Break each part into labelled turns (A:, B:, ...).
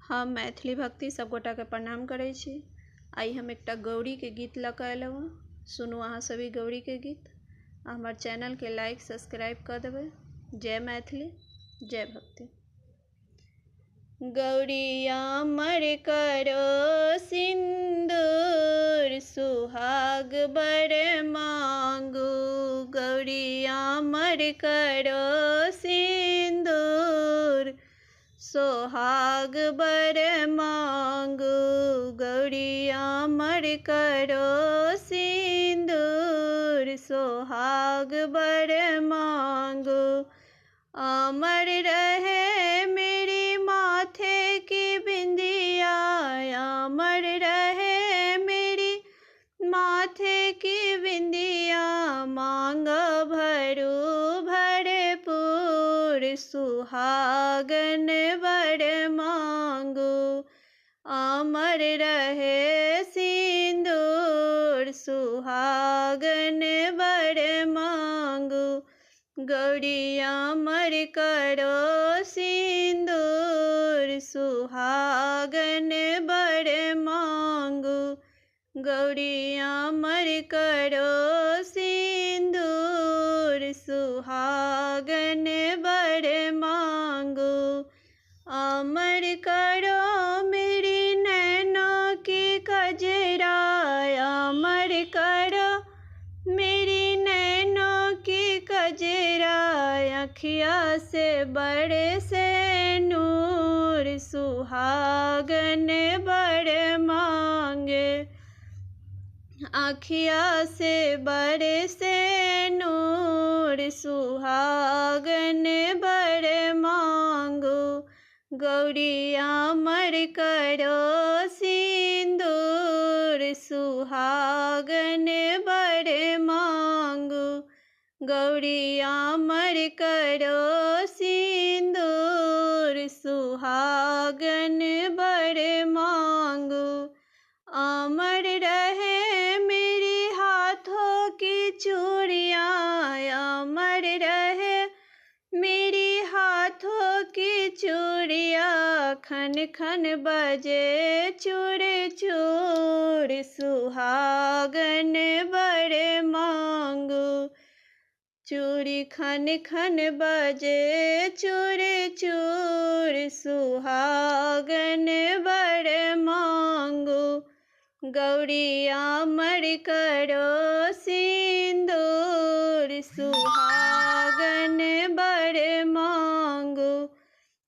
A: हम मैथिली भक्ति सब गोटा के प्रणाम करै छी। आई हम एकटा गौरी के गीत लऽ कऽ एलहुँ हँ। सुनू अहाँ सभी गौरी के गीत। हमार चैनल के लाइक सब्सक्राइब कर देबै। जय मैथिली, जय भक्ति। गौरिया मर करो सिंदूर, सुहाग बर मांगू। गौरिया मर करो सिंदूर, सोहाग बर मांगू। गौरिया मर करो सिंदूर, सोहाग बर मांगू। अमर रहे मेरी माथे की बिंदिया, अमर रहे मेरी माथे की बिंदिया। मांग भरू भरपूर, सुहागन बर मांगू। अमर रहे सिंदूर, सुहागन बर मांगू। गौरिया मर करो सिंदूर, सुहागन बर मांगू। गौरिया मर करो सिंदूर, सुहागन बर मांगू। अमर करो मेरी नैनों की कजरा, अमर करो मेरी नैनों की कजरा। अखिया से बड़े से नूर, सुहागन बर मांगे। अखिया से बड़े से नूर, सुहागन बर मांगो। गौरिया मर करो सिंदूर, सुहागन बर मांगो। गौरिया मर करो सिंदूर, सुहागन बर मांगो। अमर रहे मेरी हाथों की चूड़ियाँ, अमर रहे मेरी हाथों की चूड़ियाँ। खन खन बजे चूड़ चूड़, सुहागन बर मांगो। चूड़ी खन खन बजे चूड़ चूड़, सुहागन बर मांगो। गौरिया मर करो सिंदूर, सुहागन बर मांगो।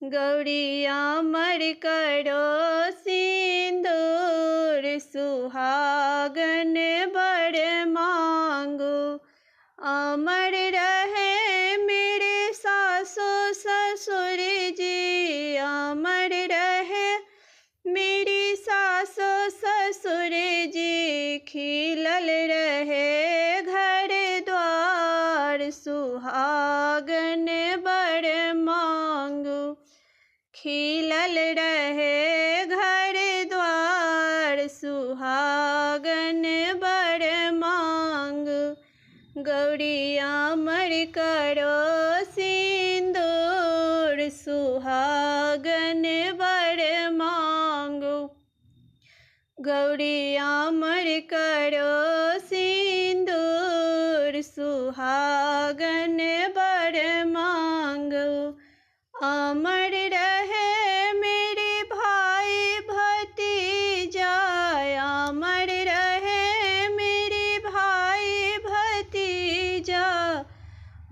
A: गौरिया मर करो सिंदूर, सुहागन बर मांगो। अमर रहे मेरे सासो ससुर जी, अमर रहे मेरी सासो ससुर जी। खिलल रहे घर द्वार, सुहागन बर मांगो। खिलल रहे घर द्वार, सुहागन बर मांगो। गौरिया मर करो सिंदूर, सुहागन बर मांगो। गौरिया मर करो सिंदूर, सुहागन बर मांगो। अमर रहे मेरे भाई भतीजा, अमर रहे मेरे भाई भतीजा।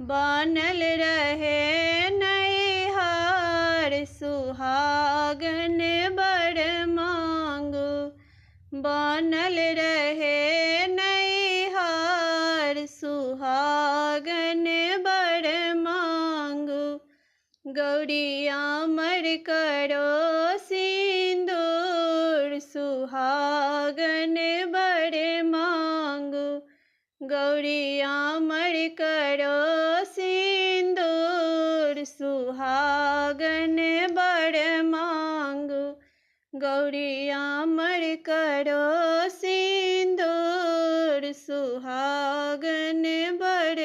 A: बनल रहे नैहर, सुहागन बर मांगो। बनल रहे नैहर, सुहागन बर मांगो। गौरिया मर करो सिंदूर, सुहागन बर मांगो। गौरिया मर करो सिंदूर, सुहागन बर मांगो। गौरिया मर करो सिंदूर, सुहागन बर